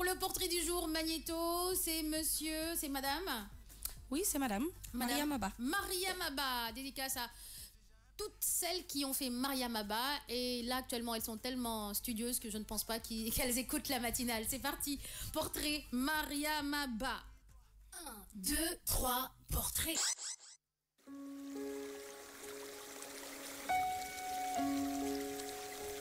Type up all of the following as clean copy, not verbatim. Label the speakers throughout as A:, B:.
A: le portrait du jour, Magnéto, c'est monsieur, c'est madame?
B: Oui, c'est madame. Maria Maba.
A: Maria Maba, dédicace à toutes celles qui ont fait Maria Maba. Et là, actuellement, elles sont tellement studieuses que je ne pense pas qu'elles écoutent la matinale. C'est parti, portrait Maria Maba. 1, 2, 3, portrait.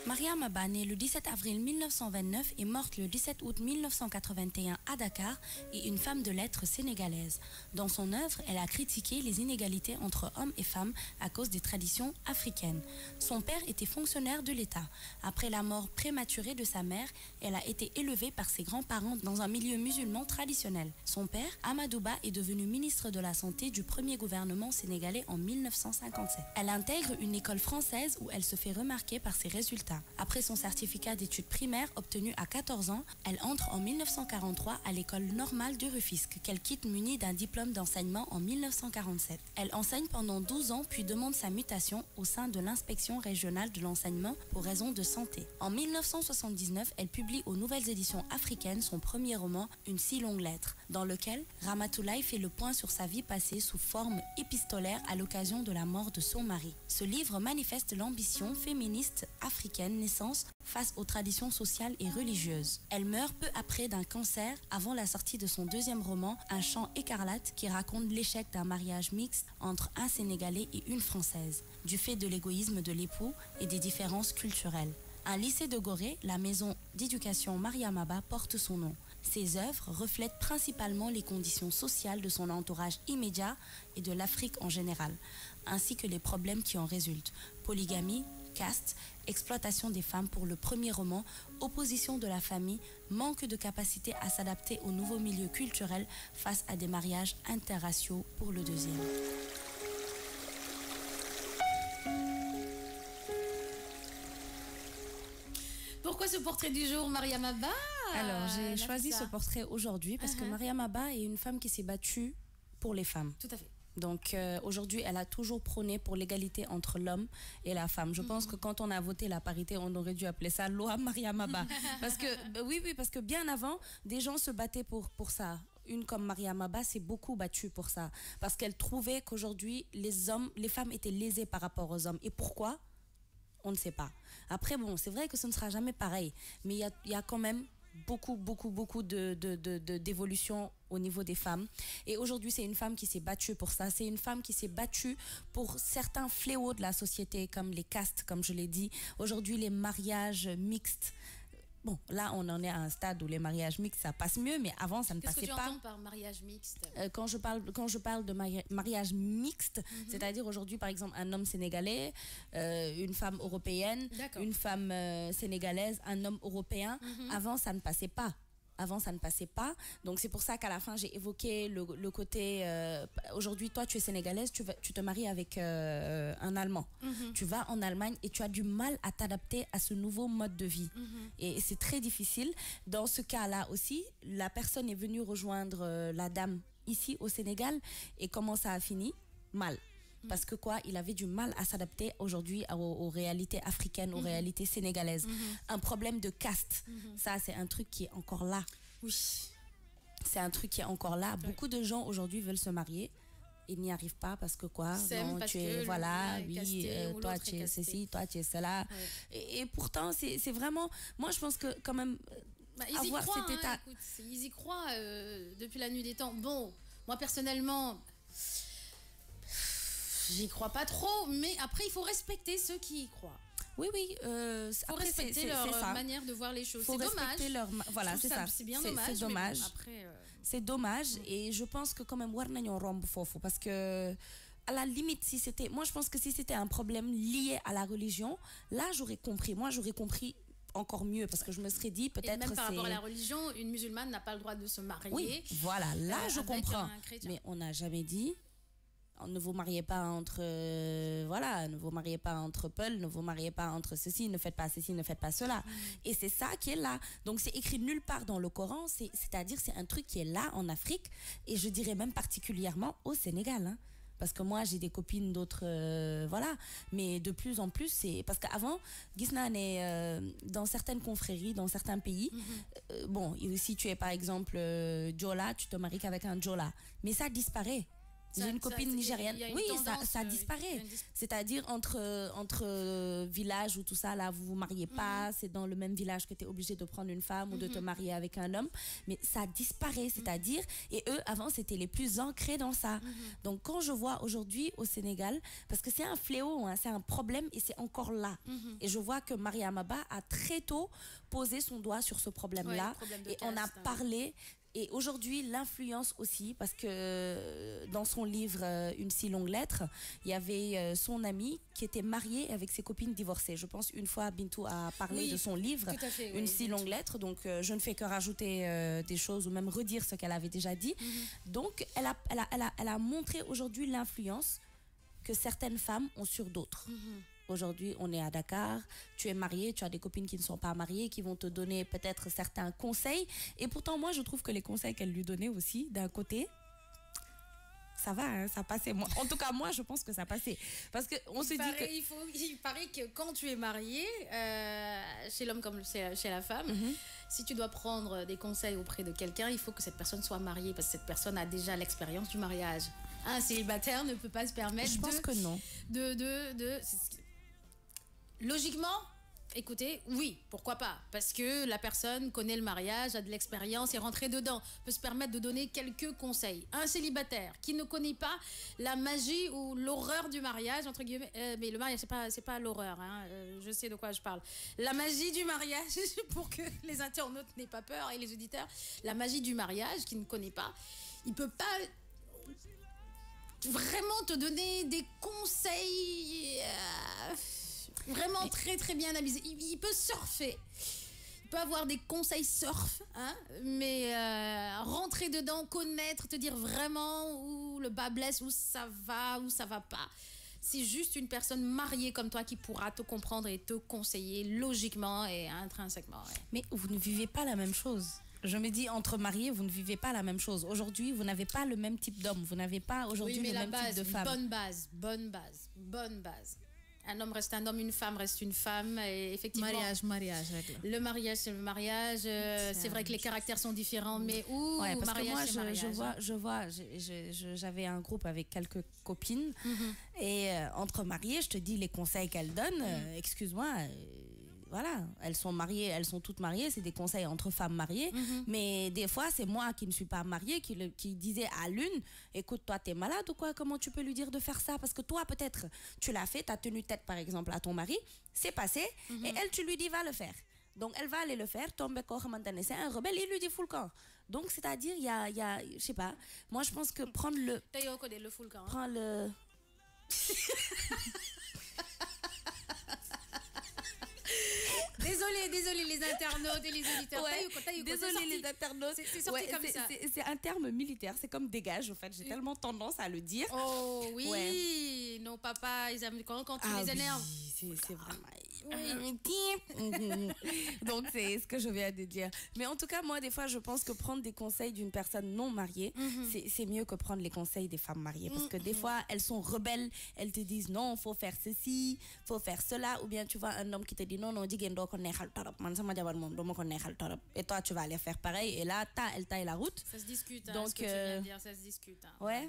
B: Maria Maba, née le 17 avril 1929 et morte le 17 août 1981 à Dakar, est une femme de lettres sénégalaise. Dans son œuvre, elle a critiqué les inégalités entre hommes et femmes à cause des traditions africaines. Son père était fonctionnaire de l'État. Après la mort prématurée de sa mère, elle a été élevée par ses grands-parents dans un milieu musulman traditionnel. Son père, Amadou Ba, est devenu ministre de la Santé du premier gouvernement sénégalais en 1957. Elle intègre une école française où elle se fait remarquer par ses résultats. Après son certificat d'études primaires obtenu à 14 ans, elle entre en 1943 à l'école normale de Rufisque, qu'elle quitte munie d'un diplôme d'enseignement en 1947. Elle enseigne pendant 12 ans puis demande sa mutation au sein de l'inspection régionale de l'enseignement pour raisons de santé. En 1979, elle publie aux Nouvelles Éditions africaines son premier roman, Une si longue lettre, dans lequel Ramatoulaye fait le point sur sa vie passée sous forme épistolaire à l'occasion de la mort de son mari. Ce livre manifeste l'ambition féministe africaine naissance face aux traditions sociales et religieuses. Elle meurt peu après d'un cancer avant la sortie de son deuxième roman, Un chant écarlate, qui raconte l'échec d'un mariage mixte entre un Sénégalais et une Française, du fait de l'égoïsme de l'époux et des différences culturelles. Un lycée de Gorée, la maison d'éducation Maria Maba, porte son nom. Ses œuvres reflètent principalement les conditions sociales de son entourage immédiat et de l'Afrique en général, ainsi que les problèmes qui en résultent. Polygamie, caste, exploitation des femmes pour le premier roman, opposition de la famille, manque de capacité à s'adapter aux nouveaux milieux culturels face à des mariages interraciaux pour le deuxième.
A: Pourquoi ce portrait du jour, Maria Maba?
B: Alors, j'ai choisi ce portrait aujourd'hui parce que Maria Maba est une femme qui s'est battue pour les femmes.
A: Tout à fait.
B: Donc aujourd'hui, elle a toujours prôné pour l'égalité entre l'homme et la femme. Je pense que quand on a voté la parité, on aurait dû appeler ça loi Maria Maba. Parce que, oui, parce que bien avant, des gens se battaient pour ça. Une comme Maria Maba s'est beaucoup battue pour ça. Parce qu'elle trouvait qu'aujourd'hui, les femmes étaient lésées par rapport aux hommes. Et pourquoi? On ne sait pas. Après, bon, c'est vrai que ce ne sera jamais pareil. Mais il y a quand même beaucoup d'évolution au niveau des femmes. Et aujourd'hui, c'est une femme qui s'est battue pour ça. C'est une femme qui s'est battue pour certains fléaux de la société, comme les castes, comme je l'ai dit. Aujourd'hui, les mariages mixtes. Bon, là, on en est à un stade où les mariages mixtes, ça passe mieux, mais avant, ça ne passait pas.
A: Qu'est-ce que tu entends par mariage mixte?
B: Quand je parle de mariage mixte, c'est-à-dire aujourd'hui, par exemple, un homme sénégalais, une femme européenne, une femme sénégalaise, un homme européen, avant, ça ne passait pas. Avant, ça ne passait pas. Donc, c'est pour ça qu'à la fin, j'ai évoqué le côté... aujourd'hui, toi, tu es sénégalaise, tu te maries avec un Allemand. Tu vas en Allemagne et tu as du mal à t'adapter à ce nouveau mode de vie. Et c'est très difficile. Dans ce cas-là aussi, la personne est venue rejoindre la dame ici au Sénégal. Et comment ça a fini? Mal. Parce que quoi, il avait du mal à s'adapter aujourd'hui aux réalités africaines, aux réalités sénégalaises. Un problème de caste, ça c'est un truc qui est encore là.
A: Oui.
B: C'est un truc qui est encore là. Beaucoup de gens aujourd'hui veulent se marier. Ils n'y arrivent pas parce que quoi, non, tu es, voilà, oui, toi tu es ceci, toi tu es cela. Ouais. Et pourtant, c'est vraiment, moi je pense que quand même,
A: ils y croient, cet état... écoute, ils y croient depuis la nuit des temps. Bon, moi personnellement... J'y crois pas trop, mais après, il faut respecter ceux qui y croient.
B: Oui.
A: Il faut respecter leur manière de voir les choses. C'est dommage.
B: Voilà, c'est ça.
A: C'est bien dommage.
B: C'est dommage.
A: Bon, après,
B: c'est dommage. Et je pense que quand même, war nañoo romb fofu parce que à la limite, si c'était, moi je pense que si c'était un problème lié à la religion, là j'aurais compris. Moi j'aurais compris encore mieux parce que je me serais dit peut-être
A: même par rapport à la religion, une musulmane n'a pas le droit de se marier.
B: Oui, voilà, là je comprends. Mais on n'a jamais dit. Ne vous mariez pas entre ne vous mariez pas entre Peul, ne vous mariez pas entre ceci, ne faites pas ceci, ne faites pas cela. Et c'est ça qui est là. Donc c'est écrit nulle part dans le Coran, c'est-à-dire c'est un truc qui est là en Afrique et je dirais même particulièrement au Sénégal. parce que moi j'ai des copines d'autres voilà, mais de plus en plus c'est parce qu'avant Gisna est dans certaines confréries, dans certains pays, bon, si tu es par exemple Djola, tu te maries qu'avec un Djola, mais ça disparaît. J'ai une copine nigérienne. Oui, ça disparaît. C'est-à-dire entre villages ou tout ça, là, vous vous mariez pas, c'est dans le même village que tu es obligé de prendre une femme ou de te marier avec un homme. Mais ça disparaît, c'est-à-dire, et eux, avant, c'était les plus ancrés dans ça. Donc, quand je vois aujourd'hui au Sénégal, parce que c'est un fléau, hein, c'est un problème et c'est encore là. Et je vois que Maria Maba a très tôt posé son doigt sur ce problème-là. Et on a parlé. Et aujourd'hui, l'influence aussi, parce que dans son livre Une si longue lettre, il y avait son ami qui était marié avec ses copines divorcées. Je pense une fois, Bintou a parlé de son livre Une si longue lettre, donc je ne fais que rajouter des choses ou même redire ce qu'elle avait déjà dit. Donc, elle a montré aujourd'hui l'influence que certaines femmes ont sur d'autres. Aujourd'hui, on est à Dakar, tu es marié, tu as des copines qui ne sont pas mariées, qui vont te donner peut-être certains conseils. Et pourtant, moi, je trouve que les conseils qu'elle lui donnait aussi, d'un côté, ça va, hein, ça passait. Moi, en tout cas, moi, je pense que ça passait. Parce qu'on se dit que...
A: Il paraît que quand tu es marié, chez l'homme comme chez la femme, si tu dois prendre des conseils auprès de quelqu'un, il faut que cette personne soit mariée, parce que cette personne a déjà l'expérience du mariage. Un célibataire ne peut pas se permettre
B: Je pense que non.
A: Logiquement, écoutez, oui, pourquoi pas? Parce que la personne connaît le mariage, a de l'expérience, est rentrée dedans, peut se permettre de donner quelques conseils. Un célibataire qui ne connaît pas la magie ou l'horreur du mariage, entre guillemets, mais le mariage, c'est pas l'horreur, hein, je sais de quoi je parle. La magie du mariage, pour que les internautes n'aient pas peur et les auditeurs, la magie du mariage, qui ne connaît pas, il peut pas vraiment te donner des conseils... vraiment très très bien avisé. Il peut surfer. Il peut avoir des conseils surf, hein, mais rentrer dedans, connaître, te dire vraiment où le bas blesse, où ça va pas. C'est juste une personne mariée comme toi qui pourra te comprendre et te conseiller logiquement et intrinsèquement. Ouais.
B: Mais vous ne vivez pas la même chose. Je me dis, entre mariés, vous ne vivez pas la même chose. Aujourd'hui, vous n'avez pas le même type d'homme. Vous n'avez pas aujourd'hui le même type de femme.
A: Bonne base. Un homme reste un homme, une femme reste une femme. Et effectivement,
C: mariage.
A: Le mariage, c'est le mariage. C'est vrai que les caractères sont différents, mais
B: parce
A: mariage,
B: que moi,
A: c'est mariage.
B: je vois, j'avais un groupe avec quelques copines. Et entre mariées, je te dis les conseils qu'elles donnent. Excuse-moi. Voilà, elles sont mariées, elles sont toutes mariées, c'est des conseils entre femmes mariées, mais des fois c'est moi qui ne suis pas mariée qui disais à l'une, écoute, toi t'es malade ou quoi, comment tu peux lui dire de faire ça, parce que toi peut-être tu l'as fait, t'as tenu tête par exemple à ton mari, c'est passé, et elle tu lui dis va le faire. Donc elle va aller le faire, tomber c'est un rebelle, il lui dit full camp. Donc c'est-à-dire il y a je sais pas, moi je pense que prendre le...
A: le full camp.
B: Prends le...
A: Désolé les internautes et les auditeurs.
B: Désolé les internautes.
A: C'est sorti comme ça.
B: C'est un terme militaire, c'est comme dégage, en fait. J'ai tellement tendance à le dire.
A: Oh oui, nos papas, ils aiment quand tu les énerves.
B: C'est vraiment... Donc c'est ce que je viens de dire. Mais en tout cas, moi, des fois, je pense que prendre des conseils d'une personne non mariée, c'est mieux que prendre les conseils des femmes mariées. Parce que des fois, elles sont rebelles, elles te disent non, faut faire ceci, faut faire cela. Ou bien tu vois un homme qui te dit non, et toi, tu vas aller faire pareil. Et là, elle taille la route.
A: Ça se discute, hein,
B: donc,
A: ce que tu viens de dire, ça se discute. Hein,
B: ouais.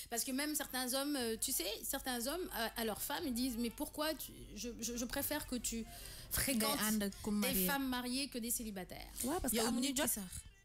A: Parce que même certains hommes, tu sais, certains hommes, à leurs femmes, ils disent mais pourquoi je préfère que tu fréquentes des femmes mariées que des célibataires.
B: Ouais, parce que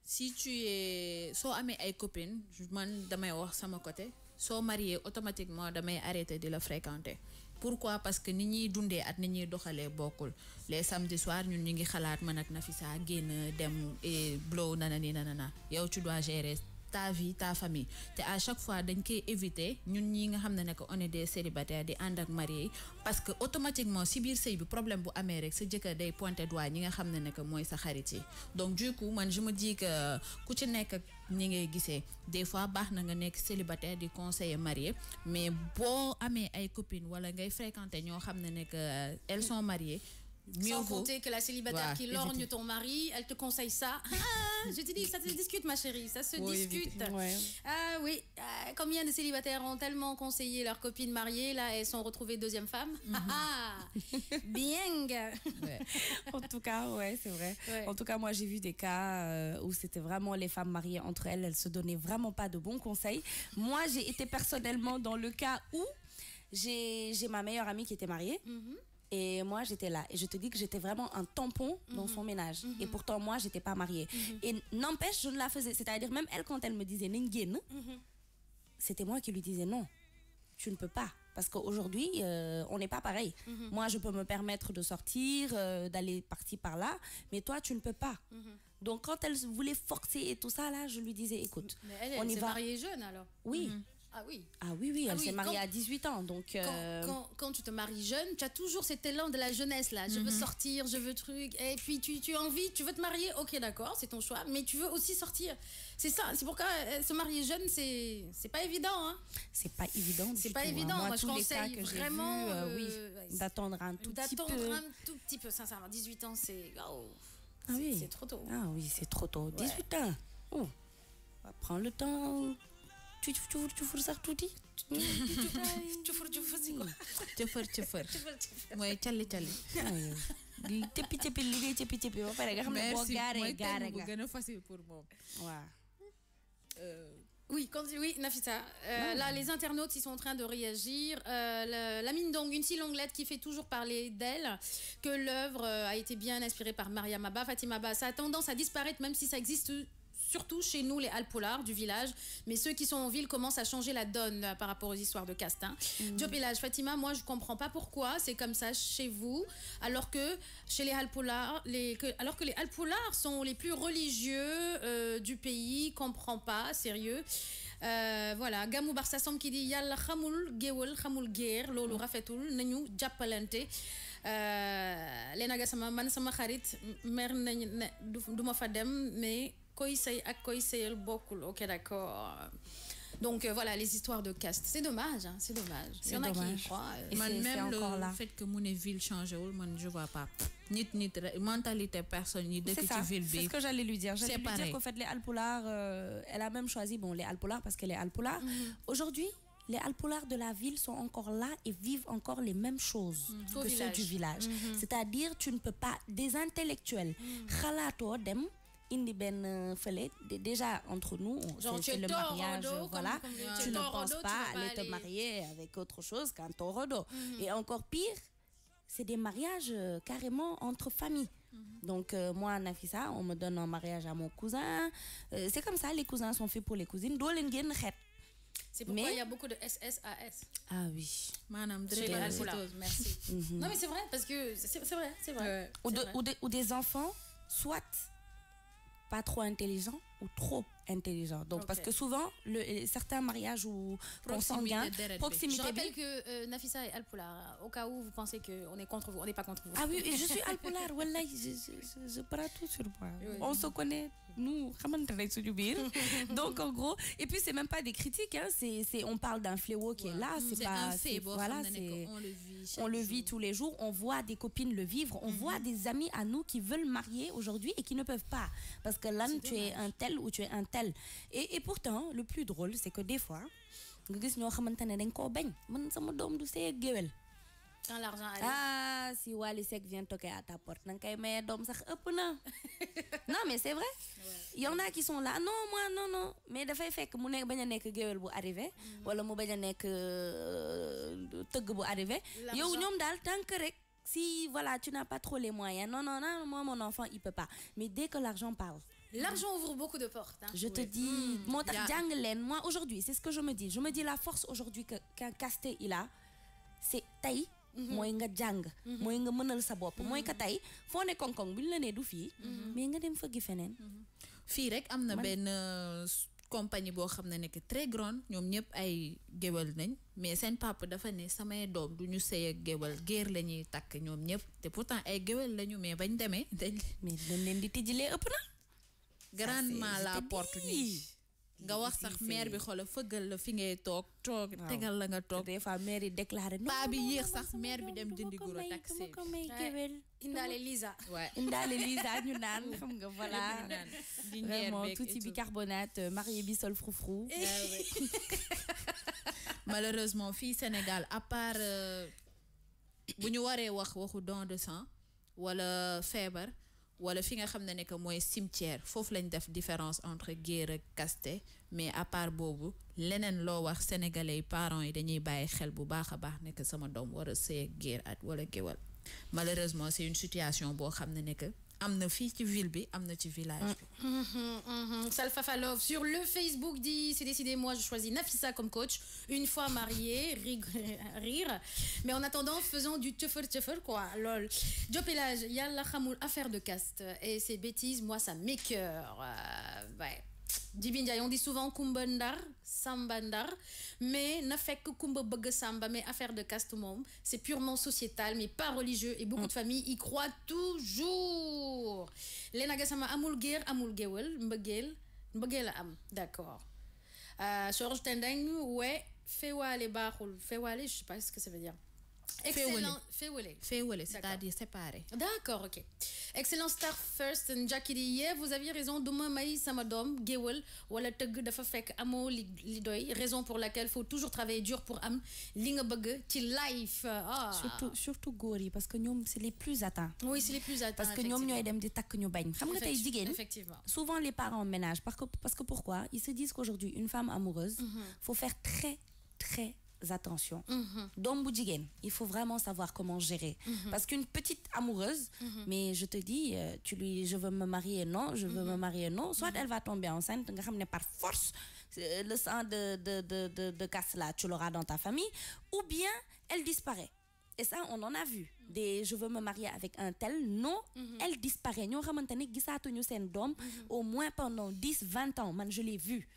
C: si tu es so amé ay copines, man damay wax sama côté, so marié automatiquement damay arrêter de la fréquenter. Pourquoi? Parce que nit ñi dundé at nit ñi doxalé bokul. Les samedis soirs ñun ñi ngi xalaat man ak Nafisa génn dem et blow nanana. Yow tu dois gérer ta vie, ta famille. Et à chaque fois, dañ koy éviter ñun ñi nga xamné nek on est des célibataires di and ak mariés parce que automatiquement si biir sey bi problème bu amé rek sa jëkkër day pointer doigt ñi nga xamné nek moy sa xarit yi. Donc du coup man je me dis que ku ci nek ak ñi ngay gissé des fois baax na nga nek célibataire di conseiller marié mais bo amé ay copines wala ngay fréquenter ño xamné nek elles sont mariées mieux
A: Sans
C: vaut.
A: compter que la célibataire
C: Voilà,
A: qui lorgne
C: éviter.
A: ton mari, elle te conseille ça. Ah, je te dis, ça se discute, ma chérie, ça se discute.
B: Ouais.
A: Ah oui, combien de célibataires ont tellement conseillé leurs copines mariées, là, elles sont retrouvées deuxième femme. Ah, bien.
C: Ouais.
B: En tout cas, ouais, c'est vrai.
A: Ouais.
B: En tout cas, moi, j'ai vu des cas où c'était vraiment les femmes mariées entre elles, elles se donnaient vraiment pas de bons conseils. Moi, j'ai été personnellement dans le cas où j'ai ma meilleure amie qui était mariée. Et moi, j'étais là. Et je te dis que j'étais vraiment un tampon dans son ménage. Et pourtant, moi, j'étais pas mariée. Et n'empêche, je ne la faisais. C'est-à-dire, même elle, quand elle me disait Nengen, c'était moi qui lui disais non. Tu ne peux pas. Parce qu'aujourd'hui, on n'est pas pareil. Moi, je peux me permettre de sortir, d'aller par-ci, par-là. Mais toi, tu ne peux pas. Donc, quand elle voulait forcer et tout ça, là, je lui disais, écoute,
A: Mais elle,
B: on
A: elle
B: y
A: s'est
B: va.
A: mariée jeune, alors.
B: Oui.
A: Ah oui.
B: Ah oui, oui, elle
A: oui,
B: s'est mariée
A: quand-
B: à 18 ans. Donc,
A: Quand tu te maries jeune, tu as toujours cet élan de la jeunesse là. Je veux sortir, je veux truc. Et puis tu as envie, tu veux te marier, ok d'accord, c'est ton choix, mais tu veux aussi sortir. C'est ça, c'est pourquoi se marier jeune, c'est pas évident. Hein.
B: c'est pas évident.
A: C'est
B: du
A: pas
B: tout, hein.
A: évident. Moi, je
B: tous les cas
A: conseille
B: que j'ai
A: vraiment
B: vus,
A: ouais,
B: d'attendre un tout petit peu.
A: d'attendre un tout petit peu, sincèrement. 18 ans, c'est. Oh,
B: Ah oui.
A: c'est trop tôt.
B: Ah oui, c'est trop tôt. 18 ans. Oh. Prends le temps. Tu fous ça tout dit.
A: Tu fais c'est quoi?
C: Cëfër mooy calli
B: Tepi liggéey tepi ba pare nga xam ne boo
C: merci
B: gaaree
C: mooy
B: gaare
C: terme bu
B: nga.
C: gën a facile pour moom.
B: Waaw.
A: Oui, oui, Nafisa. Là, les internautes, ils sont en train de réagir. La mine donc, une si longue lettre qui fait toujours parler d'elle, que l'œuvre a été bien inspirée par Maria Maba, Fatima Ba. Ça a tendance à disparaître, même si ça existe surtout chez nous, les Alpolars du village. Mais ceux qui sont en ville commencent à changer la donne par rapport aux histoires de caste. Hein. Diop et l'âge, Fatima, moi, je comprends pas pourquoi c'est comme ça chez vous, alors que chez les Alpolars, alors que les Alpolars sont les plus religieux du pays, comprends pas, sérieux. Voilà, Gamou Barsa Som qui dit Yalla xamul géwal xamul guerre loolu rafetul nañu jàppalante Lena Gassama man sama xarit mer nañ ne duma fa dem mais koy sey ak koy seyal bokkul. Ok, d'accord. Donc voilà, les histoires de caste. C'est dommage, hein, c'est dommage. Il y en a qui y croient.
B: Et
C: Man,
B: c'est
C: même
B: encore
C: le
B: là.
C: fait que mon ville change, man, je vois pas. Mentalité personne, ni
B: C'est
C: dëkk
B: ça,
C: ci ville
B: c'est
C: bi.
B: ce que j'allais lui dire. J'allais
C: C'est
B: lui dire
C: pareil.
B: qu'en fait, les Alpolars, elle a même choisi les Alpolars parce qu'elle est Alpolar. Aujourd'hui, les Alpolars de la ville sont encore là et vivent encore les mêmes choses
A: Au
B: que ceux
A: village.
B: du village. C'est-à-dire, tu ne peux pas, des intellectuels, xalaato dem, indi ben fele, déjà entre nous,
A: Genre, tu
B: c'est
A: es
B: le mariage,
A: taureau,
B: voilà.
A: comme
B: Tu
A: tu es
B: ne
A: taureau,
B: penses
A: tu
B: pas
A: vas pas
B: aller te
A: aller-
B: marier avec autre chose qu'un taureau. Et encore pire, c'est des mariages carrément entre familles. Donc moi, Nafisa, on me donne un mariage à mon cousin. C'est comme ça, les cousins sont faits pour les cousines. Doo leen génn xeet.
A: C'est pourquoi
B: Mais-
A: il y a beaucoup de SSAS.
B: Ah oui.
C: Maanaam
A: Chez les
C: direct
A: Alpolars. Merci. Non mais c'est vrai, parce que c'est vrai, c'est vrai.
C: Ouais.
B: Ou,
A: C'est vrai.
B: ou des enfants, soit pas trop intelligents ou trop intelligents. Donc,
A: Ok.
B: parce que souvent, certains mariages ou consanguins,
C: deret bi.
A: Je
B: proximité
A: rappelle
B: bi.
A: que Nafisa est Alpolar. Au cas où vous pensez qu'on est contre vous, on n'est pas contre vous.
B: Ah oui, et je suis alpolar, wallahi, je prends tout sur moi. On se connaît, nous, xamante nañ suñu biir. Donc en gros, et puis c'est même pas des critiques, hein, on parle d'un fléau qui est là, c'est pas,
C: un fait, bon,
B: voilà,
C: xam na ne que
B: on le vit tous les jours, on voit des copines le vivre, on voit des amis à nous qui veulent marier aujourd'hui et qui ne peuvent pas. Parce que là, tu es un tel ou tu es un tel. Et pourtant, le plus drôle, c'est que des fois, nga gis ñoo xamante ne dañ koo bañ man sama doom du sey ak géwél.
A: Quand l'argent arrive.
B: Ah, si Wally Seck vient toquer à ta porte, nang kay maye doom sax ëpp na. Non, mais c'est vrai. Il y en a qui sont là. Non, moi, non. Mais dafay fekk mu nekk bañ a nekk géwél bu arrivé. Wala mu bañ a nekk tëgg bu arrivé. Yow ñoom daal tant que rek, si voilà, tu n'as pas trop les moyens. Non, moi, mon enfant, il peut pas. Mais dès que l'argent parle,
A: L'argent ouvre beaucoup de portes. Hein.
B: je te dis, moo tax jàng leen. Moi, aujourd'hui, c'est ce que je me dis. Je me dis la force aujourd'hui qu'un casté il a, c'est tey. mooy nga jàng. mooy nga mënal sa bopp. mooy que tey foo ne koŋ-koŋ bu ñu la nee du fii. mais nga dem fëggi feneen.
C: Fii rek am na benn compagnie boo xam ne nekk très grande ñoom ñëpp ay géwal nañ mais seen papa dafa ne samay doom du ñu sëy ak géwal géer la ñuy takk ñoom ñëpp te pourtant ay géwal lañu mais bañ demee dañ
B: mais dañ leen di tijjilee ëpp na.
C: grandement la porte nii nga wax sax mère bi xoolal fëggal la fi ngay toog tegal la nga toog
B: des fois mère yi déclaré
C: paa bi yéex sax mère bi dem dindi guro taxi
A: indaale Lisa
B: indaale Lisa ñu naan xam nga voilà vraiment tuuti bicarbonate marié bi sol froufrou
C: malheureusement fii Sénégal à part bu ñu waree wax waxu don de sang wala feebar wala fi nga xam ne que mooy cimetière foofu lañ def différence entre guerre ak kaste mais à part boobu leneen loo wax sénégalais yi parents yi dañuy bàyyi xel bu baax a baax ne que sama doom war a sëy ak géer at wala géwal malheureusement c'est une situation boo xam ne que am na fii ci ville bi am na ci village bi.
A: Salfa Falov sur le Facebook dit c'est décidé, moi je choisis Nafissa comme coach une fois mariée, rire mais en attendant faisons du tcheffer quoi lol. Diopelage yalla xamul affaire de caste et ces bêtises moi ça m'écoeure ouais. Dibindiaye on dit souvent Kumba Ndar Samba Ndar mais na fekk Kumba bëgg Samba mais affaire de caste moom c'est purement sociétal mais pas religieux et beaucoup de familles y croient toujours Lena Gassama amul guerre amul géwël mbëggeel am d'accord Georges Tendeng ouais féwale baaxul féwale je sais pas ce que ça veut dire. Excellent féwale c'est-à-dire séparé. D'accord, ok. Excellent star first Jackie dit yeah, vous aviez raison duma may sama doom géwël wala tëgg dafa fekk amoo li doy raison pour laquelle faut toujours travailler dur pour am li nga bëgg ci life.
B: surtout góor yi parce que ñoom c'est les plus atteints.
A: Oui, c'est les plus atteints
B: parce que ñoom ñooy dem di takk ñu bañ. Xam nga tey jigéen souvent les parents ménagent parce que pourquoi ils se disent qu'aujourd'hui une femme amoureuse faut faire très très attention. Doom bu jigéen, il faut vraiment savoir comment gérer. Parce qu'une petite amoureuse, mais je te dis, je veux me marier, non, je veux me marier, non, soit elle va tomber enceinte, nga xam ne par force, le sang de casse là, tu l'auras dans ta famille, ou bien elle disparaît. Et ça, on en a vu. Je veux me marier avec un tel, non, elle disparaît. Ñoo xamantene gisatuñu sen doom au moins pendant 10-20 ans, man je l'ai vu.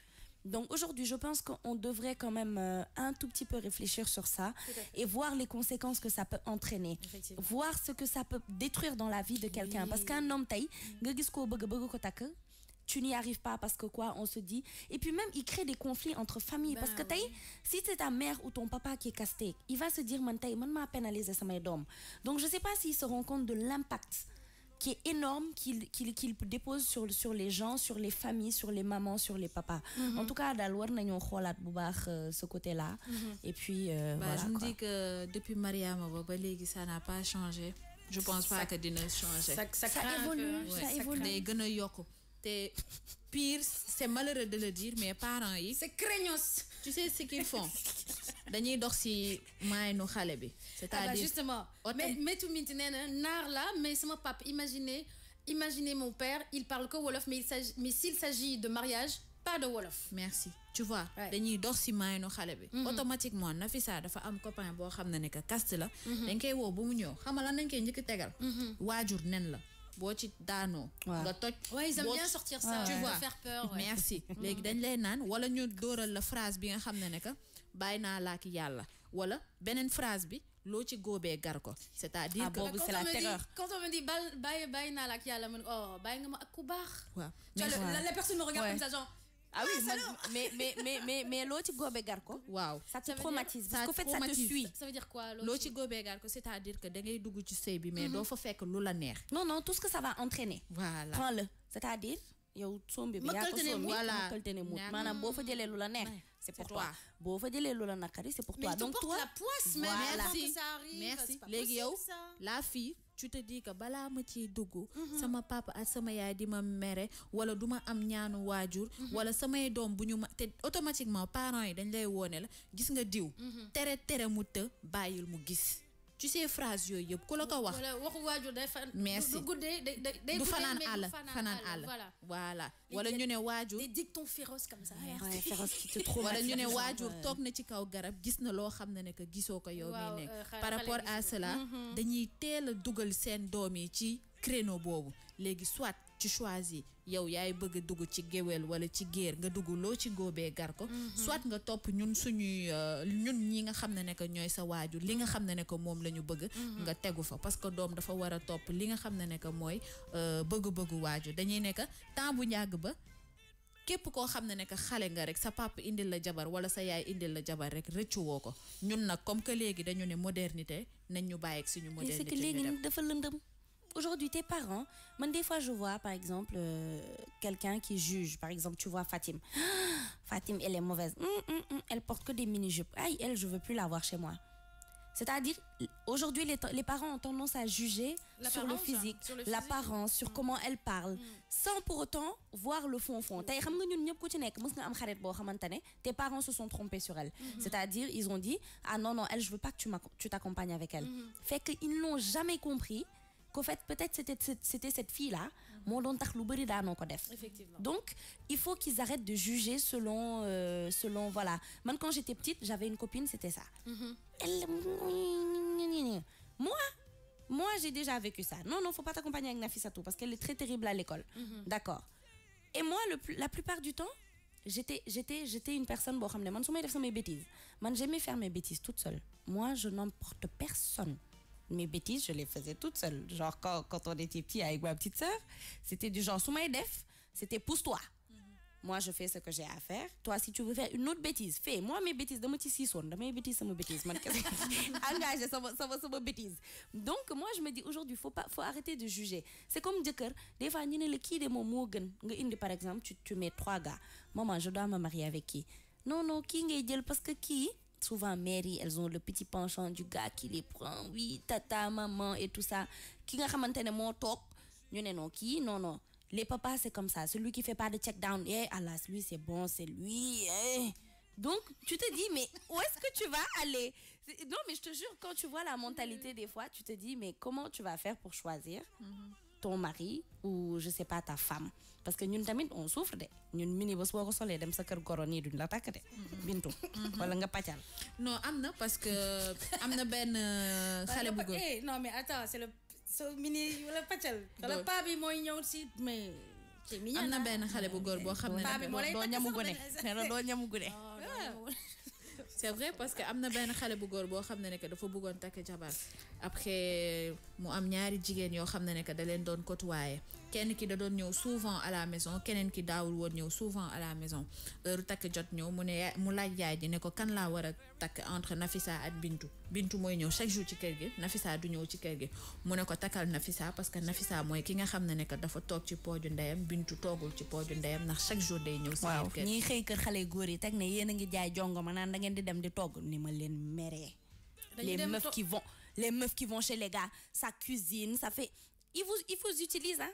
B: Donc aujourd'hui, je pense qu'on devrait quand même un tout petit peu réfléchir sur ça et voir les conséquences que ça peut entraîner. Voir ce que ça peut détruire dans la vie de quelqu'un. Parce qu'un homme tay, nga gis ko bëgg ko takk, tu n'y arrives pas parce que quoi, on se dit. Et puis même, il crée des conflits entre familles. Parce que tay, si c'est ta mère ou ton papa qui est casté, il va se dire, man m'a pénalisé samay doom. Donc je sais pas s'il se rend compte de l'impact qui est énorme, qu'il dépose sur les gens, sur les familles, sur les mamans, sur les papas. En tout cas, dal war nañu xolaat bu baax ce côté-là. Et puis voilà.
C: Je me dis que depuis Mariama ba légui ça n'a pas changé. Je pense pas que dina changer.
A: Ça évolue, ça évolue.
C: Day gëna yokku. Té pire, c'est malheureux de le dire mais parents yi
A: c'est craignos.
C: Tu sais ce qu'ils font? Dañuy dox ci maynu xalé bi. C'est-à-dire
A: justement mais tout maintenant nar là mais sama papa imaginez mon père il parle que wolof mais s'il s'agit de mariage pas de wolof.
C: Merci. Tu vois dañuy dox ci maynu xalé bi automatiquement Nafissa dafa am copain boo xam ne que caste la dañ koy woo bu mu ñëw xam nga lan dañ koy njëkk tegal waajur nen la boo ci daanoo nga toj
A: ils aiment bien sortir ça
C: tu vois
A: faire peur
C: merci léegi dañ lay naan wala ñu dóoral la phrase bi nga xam ne que bàyyi naa la ak yàlla wala beneen phrase bi loo ci góobee gar ko c'est-à-dire que
B: c'est la terreur.
A: Quand on me dit bàyyi naa la ak yàlla man bàyyi nga ma ak ku baax la personne me regarde comme ça genre
B: ah oui mais loo ci góobee gar ko ça te traumatise parce qu'en fait ça te suit.
A: Ça veut dire quoi
C: loo ci góobee gar ko c'est-à-dire que da ngay dugg ci sëy bi mais doo fa fekk lu la neex
B: non tout ce que ça va entraîner
C: voilà
B: prends-le c'est-à-dire yow sombi bi yaa ko sombi mëkkëltene mut maanaam boo fa jëlee lu la neex c'est pour toi boo fa jëlee lu la naqari c'est pour toi donc toi
A: la poisse même
C: merci
A: ça arrive
C: merci léegi yow la fille tu te dis que balaa ma ciy dugg sama papa ak sama yaay di ma mere wala du ma am ñaanu waajur wala samay doom bu ñu ma te automatiquement parents yi dañ lay woone la gis nga diw tere mu të bàyyil mu gis tu sais phrase yooyu yëpp ku la ko wax
A: waxu waajur day
C: merci
A: du guddee day
C: du fanaan àll voilà wala ñu ne waajur
A: des dictons féroces comme ça
B: féroce qui te traumatise
C: wala ñu ne waajur toog na ci kaw garab gis na loo xam ne que gisoo ko yow mi nekk par rapport à cela dañuy teel a dugal seen doom yi ci créneau boobu léegi soit tu choisis yow yaay bëgg a dugg ci géwél wala ci géer nga dugg loo ci góobee gar ko soit nga topp ñun suñuy ñun ñi nga xam ne que ñooy sa waajur li nga xam ne que moom la ñu bëgg nga tegu fa parce que doom dafa war a topp li nga xam ne que mooy bëgg-bëggu waajur dañuy nekk temps bu njàgg ba képp koo xam ne que xale nga rek sa papa indil la jabar wala sa yaay indil la jabar rek rëccu woo ko ñun nag comme que léegi dañu ne modernité nañ ñu bàyyi ak suñu modernité.
B: c'est que léegi dafa lëndëm. Aujourd'hui, tes parents, moi, des fois, je vois, par exemple, quelqu'un qui juge. Par exemple, tu vois Fatim. Fatim, elle est mauvaise. Elle porte que des mini-jupes. Aïe, elle, je veux plus la voir chez moi. C'est-à-dire, aujourd'hui, les parents ont tendance à juger sur le physique, l'apparence, sur comment elle parle, sans pour autant voir le fond. Tes parents se sont trompés sur elle. C'est-à-dire, ils ont dit, ah non, elle, je veux pas que tu t'accompagnes avec elle. Fait qu'ils n'ont jamais compris qu'en fait, peut-être c'était cette fille-là,
A: Effectivement.
B: Donc, il faut qu'ils arrêtent de juger selon voilà. Même quand j'étais petite, j'avais une copine, c'était ça. Moi, j'ai déjà vécu ça. Non, faut pas t'accompagner avec Nafissatou parce qu'elle est très terrible à l'école. D'accord. Et moi, la plupart du temps, j'étais une personne, mes bêtises. J'aimais faire mes bêtises toute seule. Moi, je n'emporte personne. Mes bêtises, je les faisais toute seule. Genre, quand on était petit avec ma petite sœur, c'était du genre, Soumaïdef, c'était pousse-toi. Moi, je fais ce que j'ai à faire. Toi, si tu veux faire une autre bêtise, fais. Moi, mes bêtises, mes bêtises, c'est mes bêtises. Engagez, ça va bêtises. Donc, moi, je me dis, aujourd'hui, faut arrêter de juger. C'est comme dire que, des fois, il y a le qui de mon mot, par exemple, tu mets 3 gars. Maman, je dois me marier avec qui? Non, qui est parce que qui? Souvent, Mary, elles ont le petit penchant du gars qui les prend. Oui, tata, maman et tout ça. Qui n'a pas de mon talk? Non. Les papas, c'est comme ça. Celui qui fait pas de check-down, Allah, lui, c'est bon, c'est lui. Donc, tu te dis, mais où est-ce que tu vas aller? Non, mais je te jure, quand tu vois la mentalité des fois, tu te dis, mais comment tu vas faire pour choisir ton mari ou, je sais pas, ta femme? Parce que nous, on souffre de. Nous, minibus, on se dem sa kër goro ni duñ la takk de. Bintu. Wala nga pàccal.
C: Non, amna parce que amna ben xalé bu goor.
A: Non, mais attends, c'est le mini wala pàccal. Wala pa bi moy ñew ci mais c'est mignon.
C: Amna ben xalé bu goor bo xamné
B: do ñamu gone. Néna do ñamu gone.
C: C'est vrai parce que amna ben xalé bu goor bo xamné nek dafa bëggon takk jabar. Après mu am ñaari jigéen yo xamné nek da leen doon côtoyer. Kenn ki da doon ñëw souvent à la maison keneen ki daawul woon ñëw souvent à la maison heure takk jot ñëw mu laaj yaay ji ne ko kan laa war a takk entre Nafisa ak Bintu mooy ñëw chaque jour ci kër gi Nafisa du ñëw ci kër gi mu ne ko takkal Nafisa parce que Nafisa mooy ki nga xam ne que dafa toog ci pooju ndeyam Bintu toogul ci pooju ndeyam ndax chaque jour day ñëw si biir kër
B: ñiy xëy kër xale góor yi teg ne yéen a ngi jaay jongo ma naan da ngeen di dem di togg ni ma leen meree les meufs qui vont chez les gars ça cuisine ça fait ils vous utilisent hein.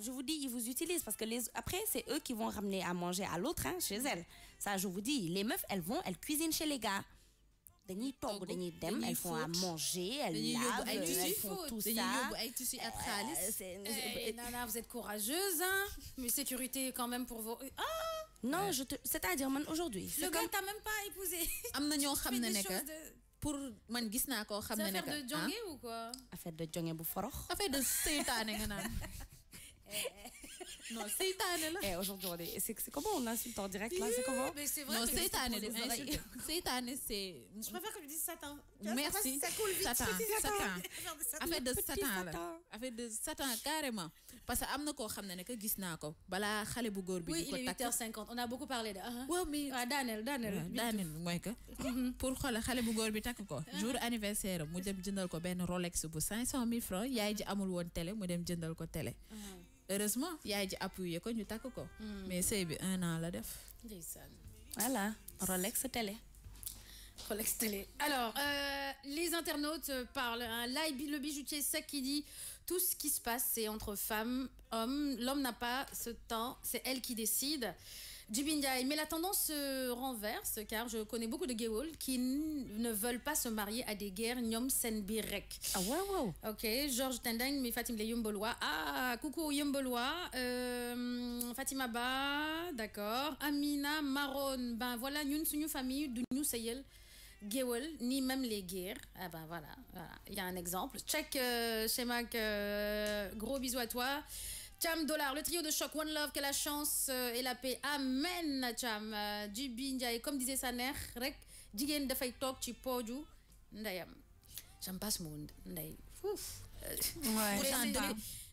B: Je vous dis, ils vous utilisent parce que après, c'est eux qui vont ramener à manger à l'autre, hein, chez elles. Ça, je vous dis, les meufs, elles cuisinent chez les gars. Elles font à manger, elles lavent, elles font tout ça.
A: Nana, vous êtes courageuse, hein? Mais sécurité quand même pour vos... Ah!
B: Non, c'est-à-dire, aujourd'hui...
A: Le gars t'a même pas épousé.
C: Pour man gis naa koo xam ne
A: affaire de jonge ou quoi?
B: Affaire de jonge bu forox.
C: Affaire de seytaane nga naan. Non, seytaane la.
B: Aujourd'hui, c'est comment on insulte en direct là? C'est comment?
A: Mais c'est vrai.
C: Non, seytaane de insulte. Seytaane c'est.
A: Je préfère que tu dises Satan.
C: Merci.
A: Ça coule vite.
C: Satan. Affaire de Satan la.
B: Satan.
C: Affaire de Satan carrément. Parce que am na koo xam ne que gis naa ko balaa xale bu góor bi di ko takk.
A: Oui, il est 8h50. On a beaucoup parlé de.
C: waaw mais Daniel mooy que. Pour xoolal xale bu góor bi takk ko. Jour anniversaire mu dem jëndal ko benn Rolex bu 500 000 francs yaay ji amul woon télé mu dem jëndal ko télé. Heureusement yaay ji appuyé ko ñu takk ko. Mais sëy bi 1 an la def.
B: Voilà, Rolex télé.
A: Rolex télé. Alors, les internautes parlent. Hein. Là, le bijoutier sec qui dit tout ce qui se passe, c'est entre femmes, hommes. L'homme n'a pas ce temps, c'est elle qui décide. Djibindiaï, mais la tendance se renverse car je connais beaucoup de Géoul qui ne veulent pas se marier à des guerres Nyom Senbirek.
B: Ah wow.
A: Ok, Georges Tendeng, mais Fatim les Yumbolois. Ah, coucou Yumbolois. Fatima Ba, d'accord. Amina Maron, ben voilà, nous sommes une famille de nous Sayel. Géoul, ni même les guerres. Ah ben voilà, il y a un exemple. Check Shemak, gros bisous à toi. Cham Dollar, le trio de choc, One Love, que la chance et la paix. Amen, Cham. Djibi Ndiaye, comme disait sa mère, rek, jigen da fay tok ci poju ndayam. J'aime pas ce monde, nday. Ouf.
C: Ouais.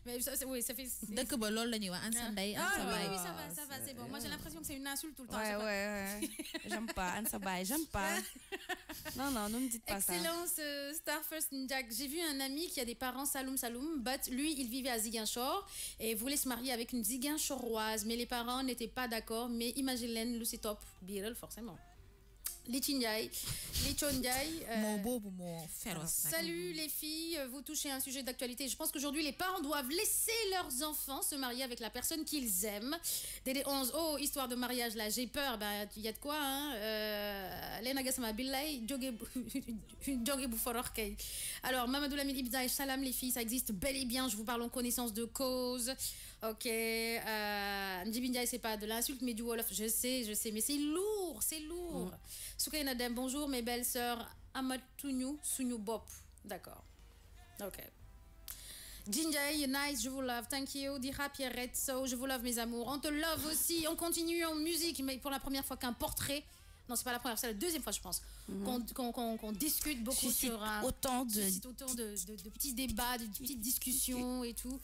A: Mais ça, oui, ça fait.
C: Dëkk ba loolu la ñuy wax an sa ndey an sa baay.
A: Oui, ça va, c'est bon. Moi, j'ai l'impression c'est une insulte tout le temps.
B: Ouais. J'aime pas. Ansa Bay, j'aime pas. Non, ne me dites pas ça.
A: Excellence, Starfirst Jack. J'ai vu un ami qui a des parents Saloum, but lui, il vivait à Ziguinchor et voulait se marier avec une Ziguinchoroise, mais les parents n'étaient pas d'accord. Mais imaginez, c'est top, Birel, forcément. Les Chindiaï, les Chondiaï. Salut les filles, vous touchez un sujet d'actualité. Je pense qu'aujourd'hui les parents doivent laisser leurs enfants se marier avec la personne qu'ils aiment. Dès les 11, oh, histoire de mariage là, j'ai peur, il y a de quoi, hein. Alors, Mamadou Lamine Ibzaï, salam les filles, ça existe bel et bien, je vous parle en connaissance de cause. Ok, Ndjibindiaï, c'est pas de l'insulte, mais du Wolof, je sais, mais c'est lourd. Soukaina Dem, bonjour mes belles sœurs. Amatounou, Sounou Bop. D'accord. Ok. Jinjai, nice, je vous love, thank you. Dira Pierrette, so, je vous love mes amours. On te love aussi, on continue en musique, mais pour la première fois qu'un portrait. Non, c'est pas la première, c'est la deuxième fois, je pense, qu'on discute beaucoup sur
B: autant de
A: petits débats, de petites discussions et tout.